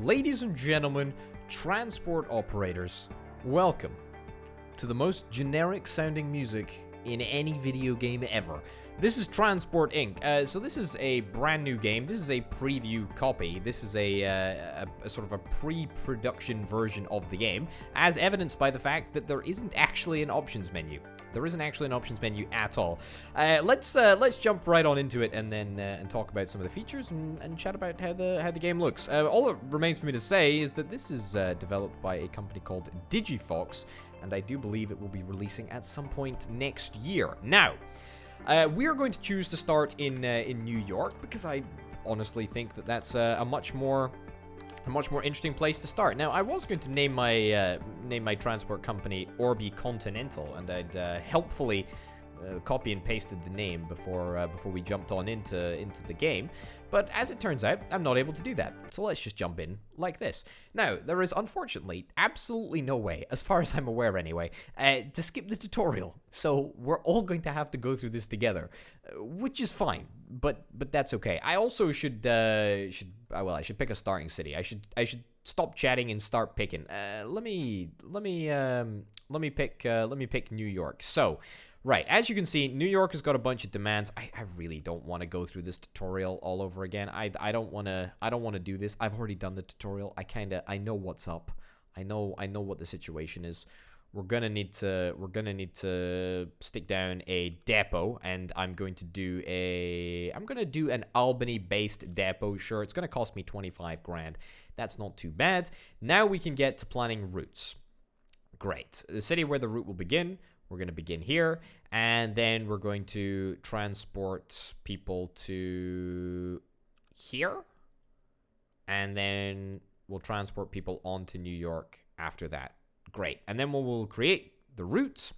Ladies and gentlemen, transport operators, welcome to the most generic sounding music in any video game ever. This is Transport Inc. So this is a brand new game. This is a preview copy. This is a sort of a pre-production version of the game, as evidenced by the fact that there isn't actually an options menu. There isn't actually an options menu at all. Let's jump right on into it and then and talk about some of the features and chat about how the game looks. All that remains for me to say is that this is developed by a company called Digifox, and I do believe it will be releasing at some point next year. Now, we are going to choose to start in New York because I honestly think that that's a much more interesting place to start. Now, I was going to name my transport company Orbi Continental, and I'd helpfully copy and pasted the name before we jumped on into the game. But as it turns out, I'm not able to do that. So let's just jump in like this. Now, there is unfortunately absolutely no way, as far as I'm aware anyway, to skip the tutorial. So we're all going to have to go through this together, which is fine. But that's okay. I also I should pick a starting city. I should stop chatting and start picking. Let me pick New York. So, right, as you can see, New York has got a bunch of demands. I really don't want to go through this tutorial all over again. I don't want to do this. I've already done the tutorial. I know what's up. I know what the situation is. We're gonna need to stick down a depot, and I'm gonna do an Albany-based depot. Sure, it's gonna cost me 25 grand. That's not too bad. Now we can get to planning routes. Great. The city where the route will begin, we're gonna begin here, and then we're going to transport people to here, and then we'll transport people on to New York after that. Great. And then we'll create the route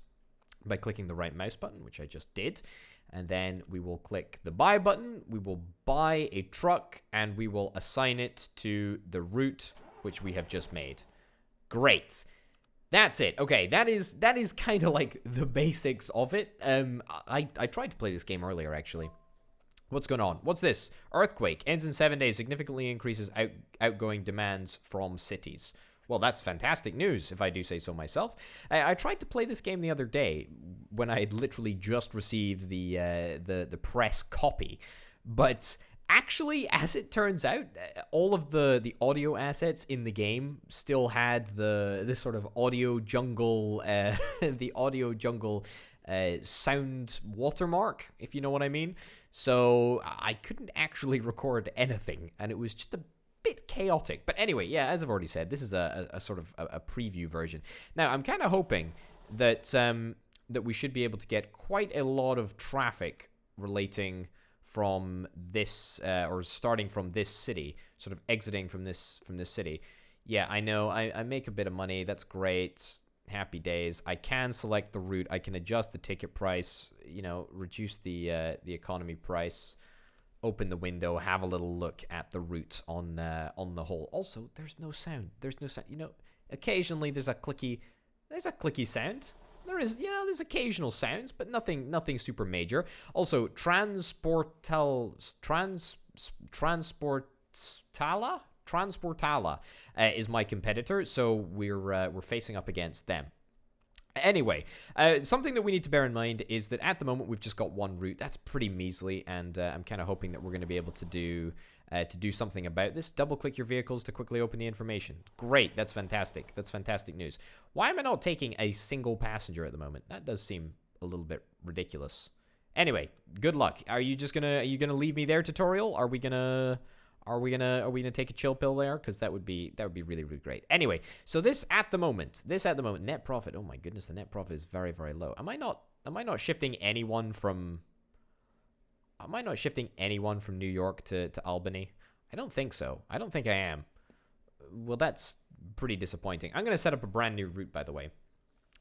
by clicking the right mouse button, which I just did. And then we will click the buy button. We will buy a truck, and we will assign it to the route which we have just made. Great. That's it. Okay, that is kind of like the basics of it. I tried to play this game earlier, actually. What's going on? What's this? Earthquake. Ends in 7 days. Significantly increases outgoing demands from cities. Well, that's fantastic news, if I do say so myself. I tried to play this game the other day when I had literally just received the press copy. But actually, as it turns out, all of the audio assets in the game still had this sort of audio jungle, the audio jungle sound watermark, if you know what I mean. So I couldn't actually record anything, and it was just a bit chaotic. But anyway, yeah, as I've already said, this is a sort of a preview version. Now, I'm kind of hoping that that we should be able to get quite a lot of traffic relating from this or starting from this city, sort of exiting from this city. Yeah, I know. I make a bit of money. That's great. Happy days. I can select the route. I can adjust the ticket price. You know, reduce the economy price. Open the window, have a little look at the route on the whole. Also, there's no sound. You know, occasionally there's a clicky sound. There's occasional sounds, but nothing super major. Also, Transportala is my competitor, so we're facing up against them. Anyway, something that we need to bear in mind is that at the moment we've just got one route. That's pretty measly, and I'm kind of hoping that we're going to be able to do something about this. Double-click your vehicles to quickly open the information. Great, that's fantastic. That's fantastic news. Why am I not taking a single passenger at the moment? That does seem a little bit ridiculous. Anyway, good luck. Are you gonna leave me there, tutorial? Are we gonna take a chill pill there? Because that would be really, really great. Anyway, so this at the moment, net profit. Oh my goodness, the net profit is very, very low. Am I not shifting anyone from New York to Albany? I don't think so. I don't think I am. Well, that's pretty disappointing. I'm gonna set up a brand new route, by the way.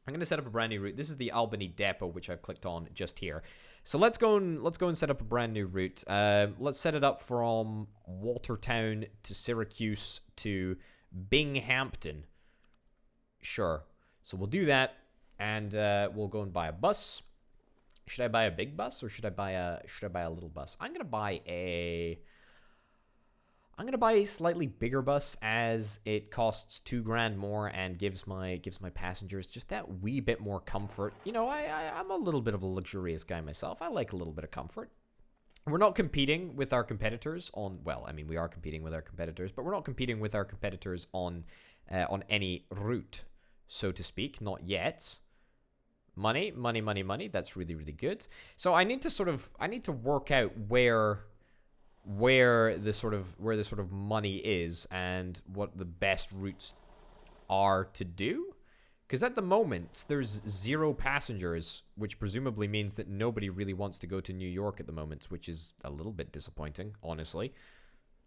This is the Albany depot, which I've clicked on just here. So let's go and set up a brand new route. Let's set it up from Watertown to Syracuse to Binghamton. Sure. So we'll do that, and we'll go and buy a bus. Should I buy a big bus or should I buy a little bus? I'm gonna buy a I'm gonna buy a slightly bigger bus as it costs $2 grand more and gives my passengers just that wee bit more comfort. You know, I'm a little bit of a luxurious guy myself. I like a little bit of comfort. We're not competing with our competitors on, well, I mean, we are competing with our competitors, but we're not competing with our competitors on any route, so to speak, not yet. Money, money, money, money. That's really, really good. So I need to work out where the sort of money is and what the best routes are to do. Because at the moment, there's 0 passengers, which presumably means that nobody really wants to go to New York at the moment, which is a little bit disappointing, honestly.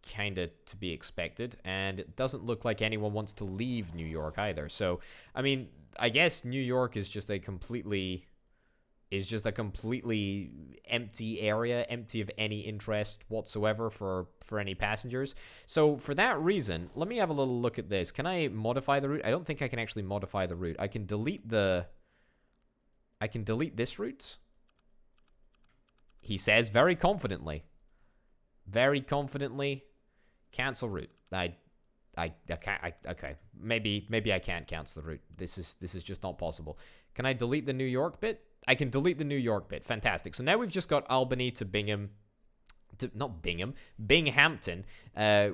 Kinda to be expected. And it doesn't look like anyone wants to leave New York either. So, I mean, I guess New York is just a completely empty area, empty of any interest whatsoever for any passengers. So for that reason, let me have a little look at this. Can I modify the route? I don't think I can actually modify the route. I can delete this route. He says very confidently. Very confidently. Cancel route. Okay. Maybe I can't cancel the route. This is just not possible. Can I delete the New York bit? I can delete the New York bit. Fantastic. So now we've just got Albany to Binghamton,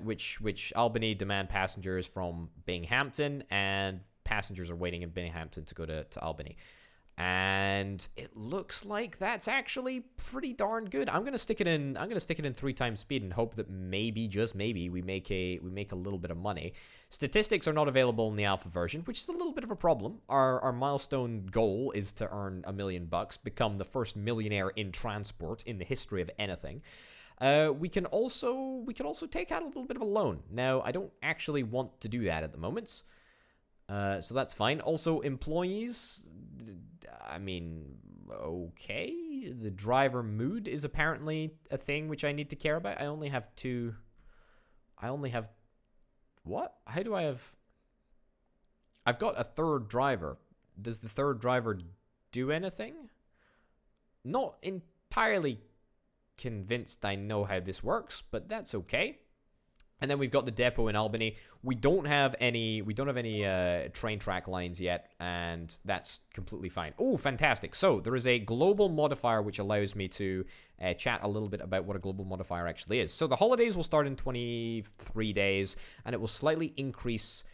which Albany demand passengers from Binghamton, and passengers are waiting in Binghamton to go to Albany. And it looks like that's actually pretty darn good. I'm gonna stick it in 3 times speed and hope that maybe, just maybe, we make a little bit of money. Statistics are not available in the alpha version, which is a little bit of a problem. Our milestone goal is to earn $1 million, become the first millionaire in transport in the history of anything. We can also take out a little bit of a loan. Now, I don't actually want to do that at the moment. So that's fine. Also, employees, I mean, okay. The driver mood is apparently a thing which I need to care about. I only have what? How do I have... I've got a third driver. Does the third driver do anything? Not entirely convinced I know how this works, but that's okay. And then we've got the depot in Albany. We don't have any train track lines yet, and that's completely fine. Oh, fantastic. So there is a global modifier which allows me to chat a little bit about what a global modifier actually is. So the holidays will start in 23 days, and it will slightly increase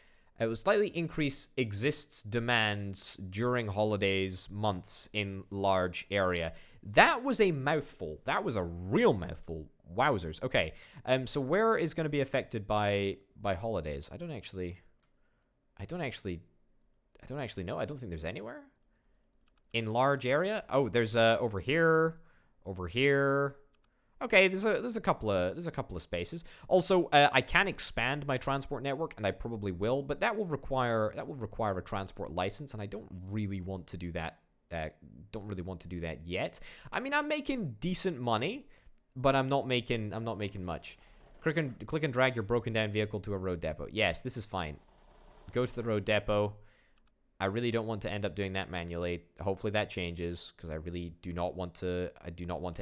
exists demands during holidays months in large area. That was a mouthful. That was a real mouthful. Wowzers. Okay. So where is going to be affected by holidays? I don't actually know. I don't think there's anywhere. In large area? Oh, there's over here. Okay, there's a couple of spaces. Also, I can expand my transport network, and I probably will, but that will require a transport license, and I don't really want to do that. Yet. I mean, I'm making decent money, but I'm not making much. Click and drag your broken down vehicle to a road depot. Yes, this is fine. Go to the road depot. I really don't want to end up doing that manually. Hopefully that changes, because I really do not want to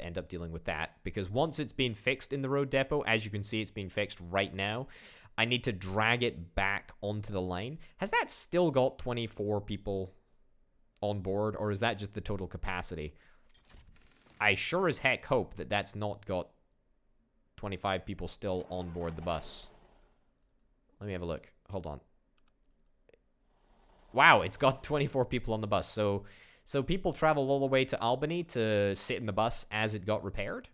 end up dealing with that. Because once it's been fixed in the road depot, as you can see, it's being fixed right now, I need to drag it back onto the line. Has that still got 24 people on board, or is that just the total capacity? I sure as heck hope that that's not got 25 people still on board the bus. Let me have a look. Hold on. Wow, it's got 24 people on the bus. So people travel all the way to Albany to sit in the bus as it got repaired.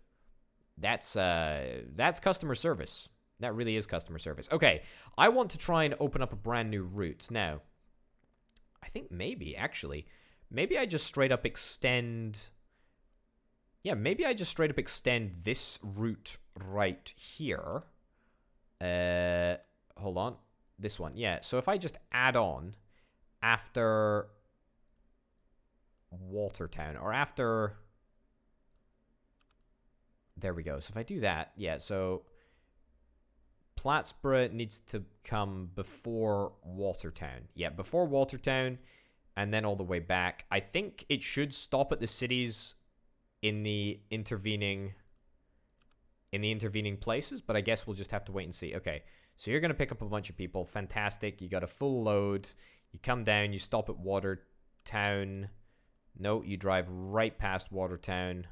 That's customer service. That really is customer service. Okay, I want to try and open up a brand new route. Now, I think maybe I just straight up extend... Yeah, maybe I just straight up extend this route right here. Hold on. This one. Yeah, so if I just add on after Watertown, or after... There we go. So if I do that, yeah, so Plattsburgh needs to come before Watertown. Yeah, before Watertown, and then all the way back. I think it should stop at the cities in the intervening in the intervening places, but I guess we'll just have to wait and see. Okay, so you're going to pick up a bunch of people. Fantastic. You got a full load. You come down. You stop at Watertown. No, you drive right past Watertown.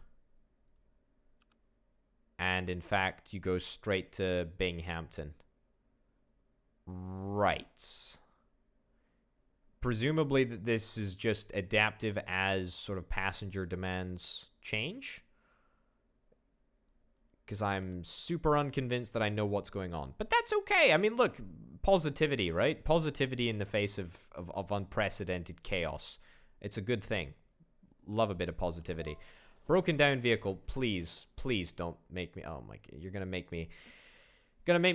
And in fact, you go straight to Binghamton. Right. Presumably that this is just adaptive as sort of passenger demands change. Because I'm super unconvinced that I know what's going on. But that's okay. I mean, look, positivity, right? Positivity in the face of unprecedented chaos. It's a good thing. Love a bit of positivity. Broken down vehicle, please don't make me... Oh my God, you're gonna make me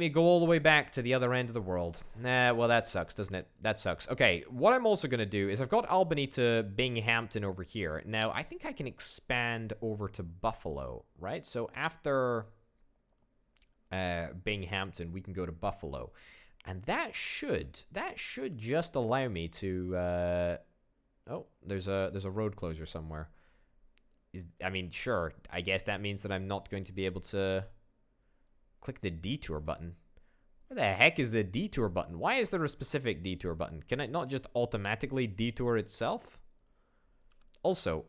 go all the way back to the other end of the world. Nah, well, that sucks, doesn't it? That sucks. Okay, what I'm also gonna do is I've got Albany to Binghamton over here. Now, I think I can expand over to Buffalo, right? So after Binghamton, we can go to Buffalo. And that should just allow me to... Oh, there's a road closure somewhere. I mean, sure, I guess that means that I'm not going to be able to click the detour button. Where the heck is the detour button? Why is there a specific detour button? Can it not just automatically detour itself? Also,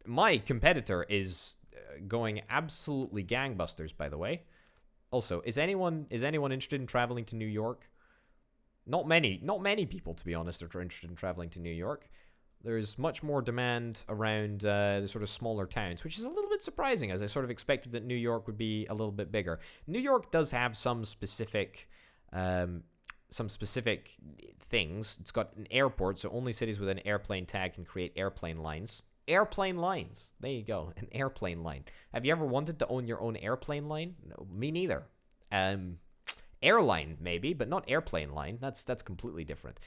my competitor is going absolutely gangbusters, by the way. Also, is anyone interested in traveling to New York? Not many people, to be honest, are interested in traveling to New York. There's much more demand around the sort of smaller towns, which is a little bit surprising, as I sort of expected that New York would be a little bit bigger. New York does have some specific things. It's got an airport, so only cities with an airplane tag can create airplane lines. Airplane lines. There you go, an airplane line. Have you ever wanted to own your own airplane line? No, me neither. Airline maybe, but not airplane line. That's completely different.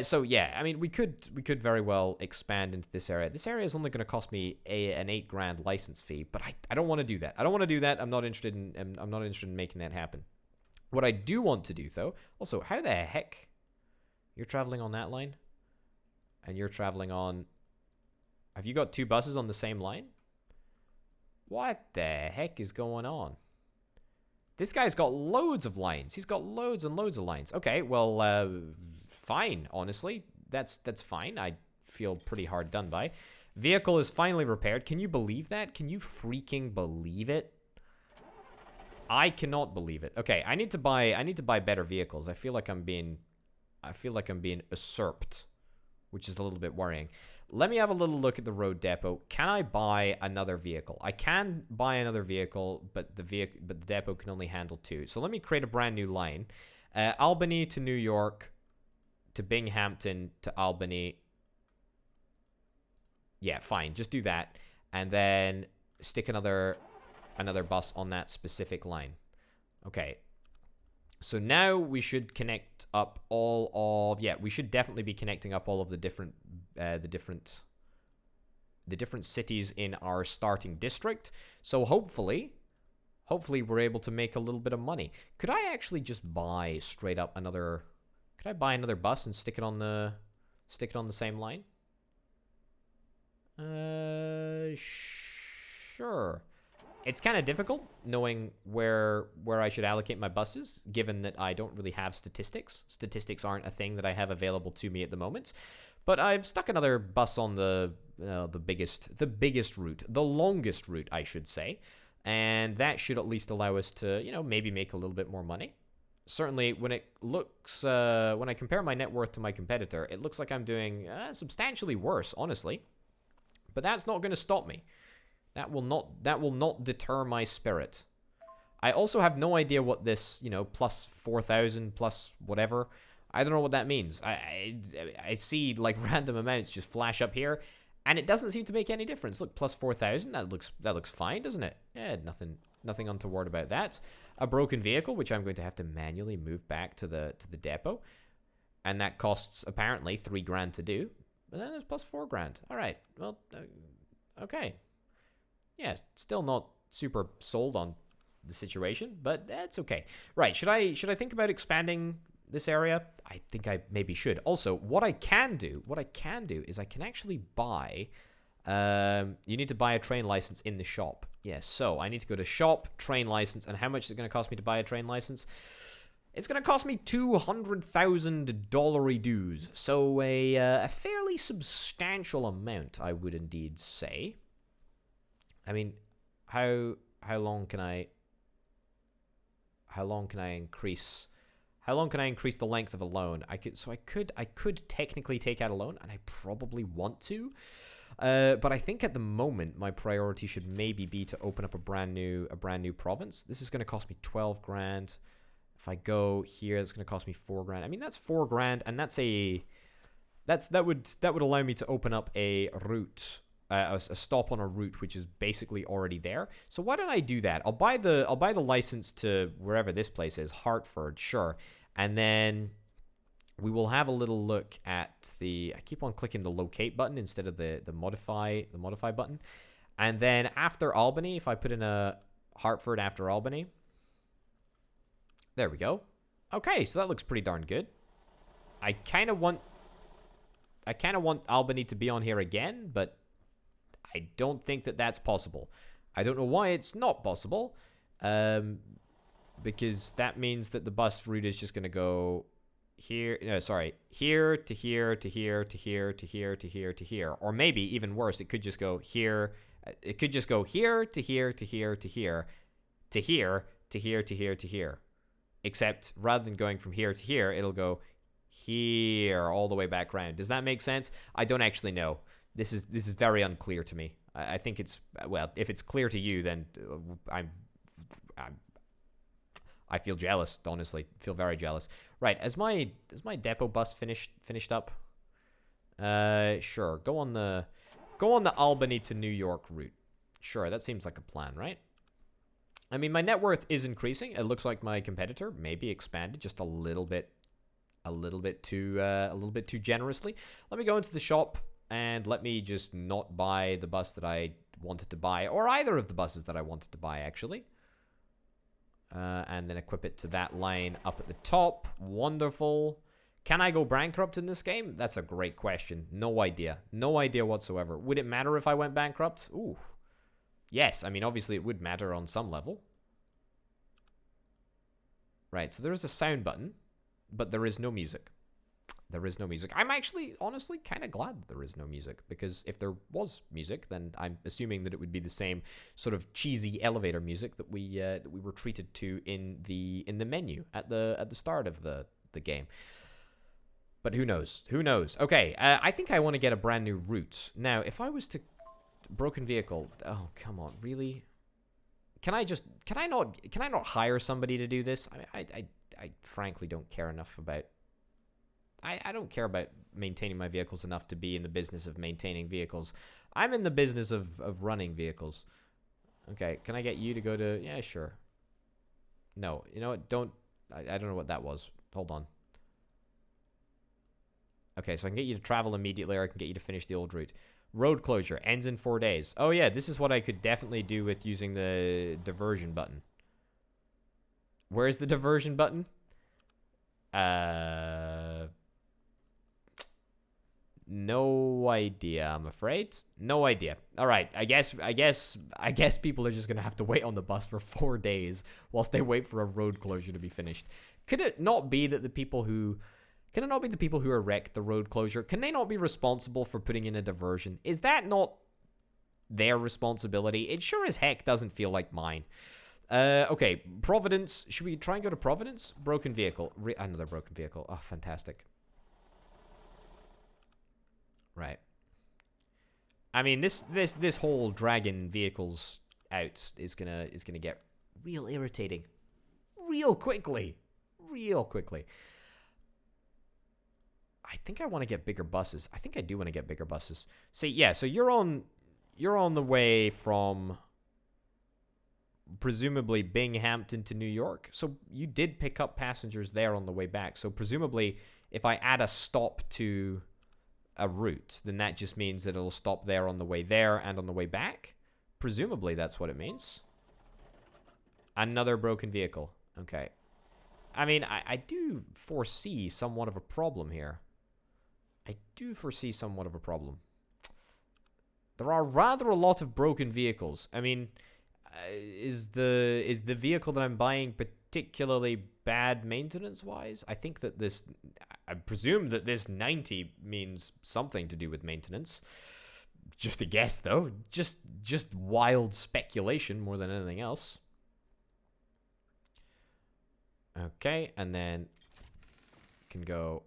So yeah, I mean, we could very well expand into this area. This area is only going to cost me an $8,000 license fee, but I don't want to do that. I don't want to do that. I'm not interested in making that happen. What I do want to do though, also, how the heck you're traveling on that line, and you're traveling on? Have you got two buses on the same line? What the heck is going on? This guy's got loads of lines. He's got loads and loads of lines. Okay, well, fine, honestly. That's fine. I feel pretty hard done by. Vehicle is finally repaired. Can you believe that? Can you freaking believe it? I cannot believe it. Okay, I need to buy better vehicles. I feel like I'm being usurped, which is a little bit worrying. Let me have a little look at the road depot. Can I buy another vehicle? I can buy another vehicle, but the depot can only handle two. So let me create a brand new line. Albany to New York to Binghamton to Albany. Yeah, fine. Just do that. And then stick another bus on that specific line. Okay. So now we should connect up all of... Yeah, we should definitely be connecting up all of the different cities in our starting district. So hopefully we're able to make a little bit of money. Could I actually just buy straight up another... Could I buy another bus and stick it on the same line? Sure. It's kind of difficult knowing where I should allocate my buses, given that I don't really have statistics. Statistics aren't a thing that I have available to me at the moment. But I've stuck another bus on the biggest route, the longest route, I should say, and that should at least allow us to, maybe make a little bit more money. Certainly, when I compare my net worth to my competitor, it looks like I'm doing substantially worse, honestly. But that's not going to stop me. That will not deter my spirit. I also have no idea what this, plus 4,000 plus whatever. I don't know what that means. I see like random amounts just flash up here, and it doesn't seem to make any difference. Look, plus 4,000. That looks fine, doesn't it? Yeah, nothing untoward about that. A broken vehicle, which I'm going to have to manually move back to the depot, and that costs apparently $3,000 to do. But then it's plus $4,000. All right. Well, okay. Yeah, still not super sold on the situation, but that's okay. Right, should I think about expanding this area? I think I maybe should. Also, what I can do is I can actually buy you need to buy a train license in the shop. Yes, so I need to go to shop, train license, and how much is it going to cost me to buy a train license? It's going to cost me $200,000 dues, so a fairly substantial amount, I would indeed say. I mean, how long can I increase? How long can I increase the length of a loan? I could technically take out a loan, and I probably want to. But I think at the moment my priority should maybe be to open up a brand new province. This is going to cost me 12 grand. If I go here, it's going to cost me 4 grand. I mean, that's 4 grand, and that would allow me to open up a route, a stop on a route which is basically already there. So why don't I do that? I'll buy the license to wherever this place is, Hartford, sure, and then we will have a little look at I keep on clicking the locate button instead of the modify button. And then after Albany, if I put in a Hartford after Albany, there we go. Okay, so that looks pretty darn good. I kind of want Albany to be on here again, but I don't think that that's possible. I don't know why it's not possible, because that means that the bus route is just going to go here, no, sorry, here to here to here to here to here to here to here, or maybe even worse, it could just go here. It could just go here to here to here to here to here to here to here to here. Except rather than going from here to here, it'll go here all the way back around. Does that make sense? I don't actually know. This is very unclear to me. I think it's, well, if it's clear to you, then I feel jealous, honestly. I feel very jealous. Right, is my depot bus finished up? Sure. Go on the Albany to New York route. Sure, that seems like a plan, right? I mean, my net worth is increasing. It looks like my competitor maybe expanded just a little bit too generously. Let me go into the shop and let me just not buy the bus that I wanted to buy, or either of the buses that I wanted to buy, actually. And then equip it to that line up at the top. Wonderful. Can I go bankrupt in this game? That's a great question. No idea. No idea whatsoever. Would it matter if I went bankrupt? Ooh. Yes, I mean, obviously it would matter on some level. Right, so there's a sound button, but there is no music. There is no music. I'm actually, honestly, kind of glad that there is no music, because if there was music, then I'm assuming that it would be the same sort of cheesy elevator music that we were treated to in the menu at the start of the game. But who knows? Who knows? Okay, I think I want to get a brand new route. Now, if I was to broken vehicle, oh come on, really? Can I not hire somebody to do this? I frankly don't care enough about. I don't care about maintaining my vehicles enough to be in the business of maintaining vehicles. I'm in the business of running vehicles. Okay, can I get you to go to... Yeah, sure. No, you know what? Don't... I don't know what that was. Hold on. Okay, so I can get you to travel immediately, or I can get you to finish the old route. Road closure. Ends in 4 days. Oh, yeah, this is what I could definitely do with using the diversion button. Where's the diversion button? No idea, I'm afraid. No idea. All right, I guess people are just gonna have to wait on the bus for 4 days whilst they wait for a road closure to be finished. Could it not be that the people who erect the road closure, can they not be responsible for putting in a diversion? Is that not their responsibility? It sure as heck doesn't feel like mine. Okay, Providence. Should we try and go to Providence? Broken vehicle. Another broken vehicle. Oh, fantastic. Right. I mean, this whole dragging vehicles out is gonna get real irritating, real quickly. I think I want to get bigger buses. I think I do want to get bigger buses. See, yeah. So you're on the way from presumably Binghamton to New York. So you did pick up passengers there on the way back. So presumably, if I add a stop to a route, then that just means that it'll stop there on the way there and on the way back. Presumably that's what it means. Another broken vehicle. Okay. I mean, I do foresee somewhat of a problem here. There are rather a lot of broken vehicles. I mean, is the vehicle that I'm buying particularly bad maintenance-wise? I think that this... I presume that this 90 means something to do with maintenance. Just a guess, though. Just wild speculation more than anything else. Okay, and then can go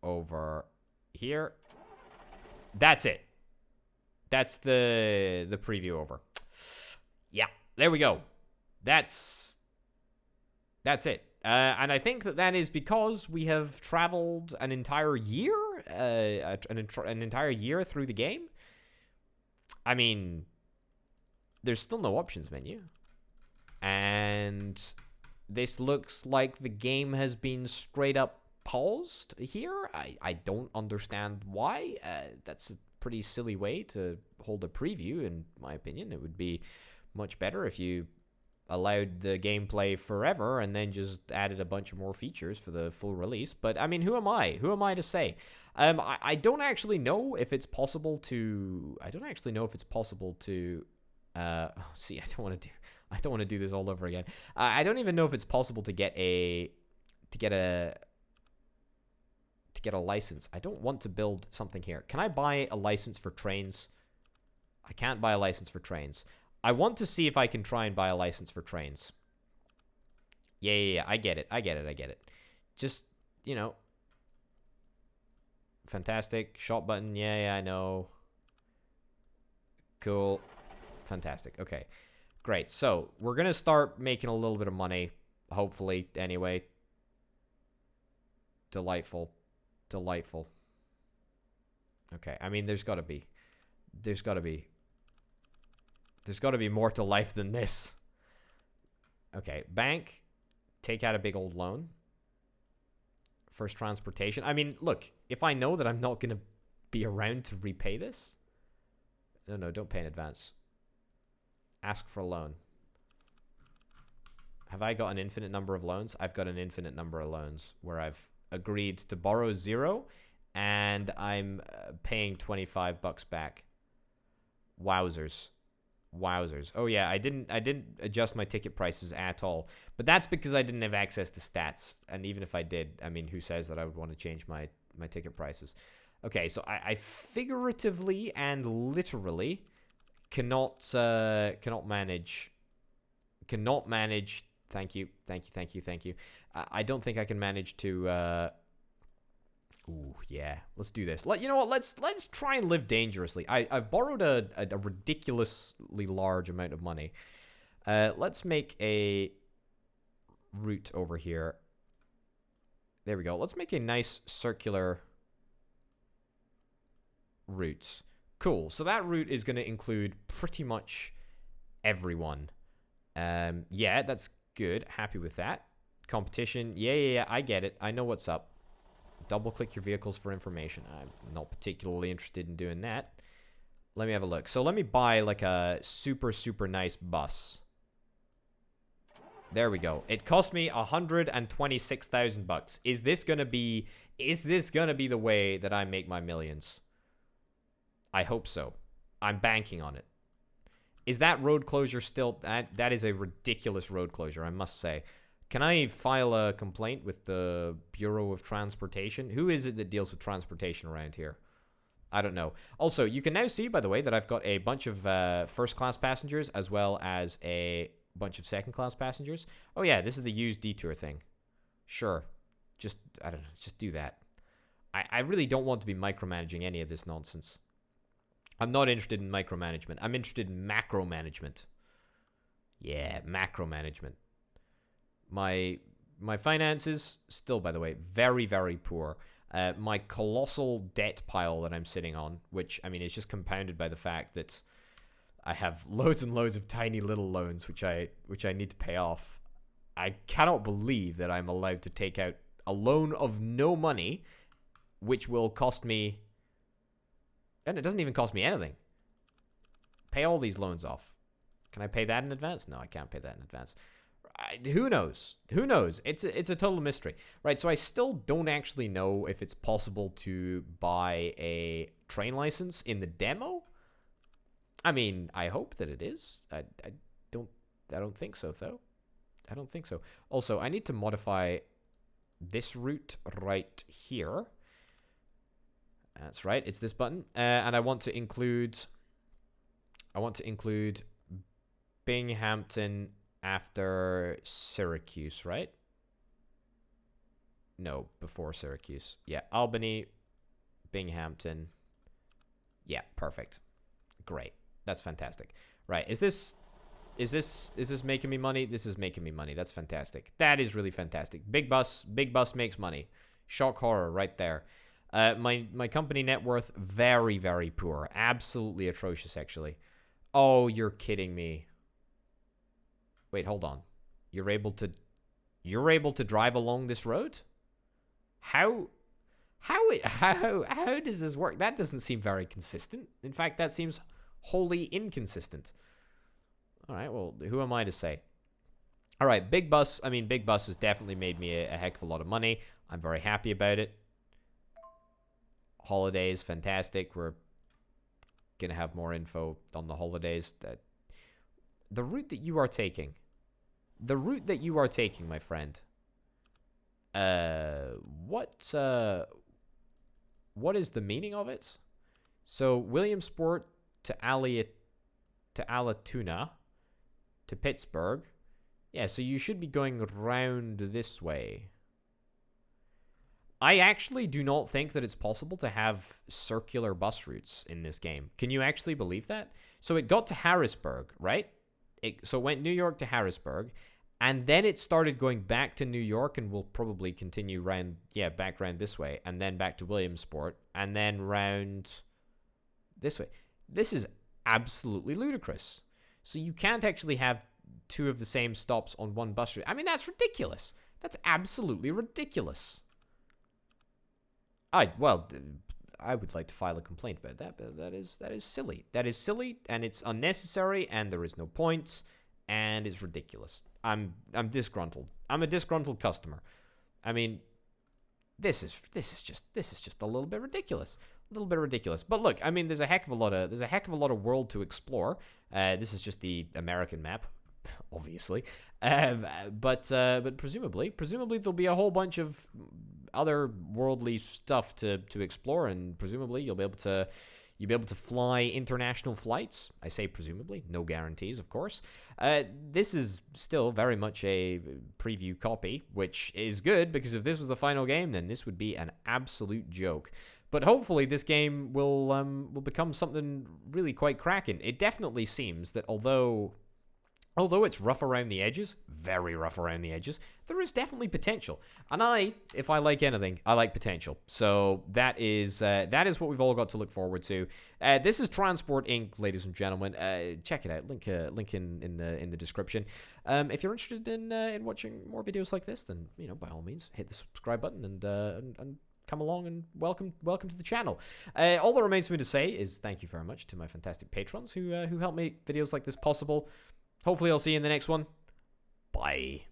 over here. That's it. That's the preview over. Yeah, there we go. That's it. And I think that is because we have traveled an entire year, an entire year through the game. I mean, there's still no options menu. And this looks like the game has been straight up paused here. I don't understand why. That's a pretty silly way to hold a preview, in my opinion. It would be much better if you allowed the gameplay forever and then just added a bunch of more features for the full release. But I mean, who am I? Who am I to say? I don't actually know if it's possible to. I don't actually know if it's possible to. See, I don't want to do this all over again. I don't even know if it's possible to get a license. I don't want to build something here. Can I buy a license for trains? I can't buy a license for trains. I want to see if I can try and buy a license for trains. Yeah. I get it. Just, you know. Fantastic. Shop button. Yeah, I know. Cool. Fantastic. Okay. Great. So, we're going to start making a little bit of money. Hopefully, anyway. Delightful. Okay. I mean, there's got to be more to life than this. Okay, bank. Take out a big old loan. First transportation. I mean, look, if I know that I'm not going to be around to repay this. No, don't pay in advance. Ask for a loan. Have I got an infinite number of loans? I've got an infinite number of loans where I've agreed to borrow 0 and I'm paying $25 back. Wowzers. Oh yeah, I didn't adjust my ticket prices at all. But that's because I didn't have access to stats. And even if I did, I mean, who says that I would want to change my ticket prices? Okay, so I figuratively and literally cannot manage. Thank you. I don't think I can manage to. Ooh, yeah. Let's do this. You know what? Let's try and live dangerously. I've borrowed a ridiculously large amount of money. Let's make a route over here. There we go. Let's make a nice circular route. Cool. So that route is going to include pretty much everyone. Yeah, that's good. Happy with that. Competition. Yeah. I get it. I know what's up. Double click your vehicles for information. I'm not particularly interested in doing that. Let me have a look. So let me buy like a super nice bus. There we go. It cost me $126,000. Is this gonna be the way that I make my millions? I hope so. I'm banking on it. Is that road closure still... That is a ridiculous road closure, I must say. Can I file a complaint with the Bureau of Transportation? Who is it that deals with transportation around here? I don't know. Also, you can now see, by the way, that I've got a bunch of first-class passengers as well as a bunch of second-class passengers. Oh, yeah, this is the used detour thing. Sure. I don't know, just do that. I really don't want to be micromanaging any of this nonsense. I'm not interested in micromanagement. I'm interested in macro management. Yeah, macro management. My finances, still, by the way, very, very poor. My colossal debt pile that I'm sitting on, which, I mean, is just compounded by the fact that I have loads and loads of tiny little loans, which I need to pay off. I cannot believe that I'm allowed to take out a loan of no money, which will cost me... And it doesn't even cost me anything. Pay all these loans off. Can I pay that in advance? No, I can't pay that in advance. Who knows? It's a total mystery. Right, so I still don't actually know if it's possible to buy a train license in the demo. I mean, I hope that it is. Don't I don't think so though. I don't think so. Also, I need to modify this route right here. That's right. It's this button, and I want to include Binghamton after Syracuse, right? No, before Syracuse. Yeah, Albany, Binghamton. Yeah, perfect. Great. That's fantastic. Right. Is this making me money? This is making me money. That's fantastic. That is really fantastic. Big bus makes money. Shock horror right there. My company net worth, very, very poor. Absolutely atrocious, actually. Oh, you're kidding me. Wait, hold on. You're able to drive along this road? How does this work? That doesn't seem very consistent. In fact, that seems wholly inconsistent. All right, well, who am I to say? All right, big bus. I mean, big bus has definitely made me a heck of a lot of money. I'm very happy about it. Holidays, fantastic. We're going to have more info on the holidays. The route that you are taking. The route that you are taking, my friend. What is the meaning of it? So, Williamsport to Alatoona to Pittsburgh. Yeah, so you should be going round this way. I actually do not think that it's possible to have circular bus routes in this game. Can you actually believe that? So it got to Harrisburg, right? So it went New York to Harrisburg, and then it started going back to New York, and will probably continue back round this way, and then back to Williamsport, and then round this way. This is absolutely ludicrous. So you can't actually have two of the same stops on one bus route. I mean, that's ridiculous. That's absolutely ridiculous. I would like to file a complaint about that, but that is silly. That is silly, and it's unnecessary, and there is no point, and it's ridiculous. I'm disgruntled. I'm a disgruntled customer. I mean, this is just a little bit ridiculous. A little bit ridiculous. But look, I mean, there's a heck of a lot of world to explore. This is just the American map, obviously. But presumably there'll be a whole bunch of other worldly stuff to explore, and presumably you'll be able to fly international flights. I say presumably, no guarantees, of course. This is still very much a preview copy, which is good, because if this was the final game, then this would be an absolute joke. But hopefully this game will become something really quite cracking. It definitely seems that although it's rough around the edges, very rough around the edges, there is definitely potential. And if I like anything, I like potential. So that is what we've all got to look forward to. This is Transport Inc., ladies and gentlemen. Check it out. Link in the description. If you're interested in watching more videos like this, then by all means hit the subscribe button and come along and welcome to the channel. All that remains for me to say is thank you very much to my fantastic patrons who help make videos like this possible. Hopefully I'll see you in the next one. Bye.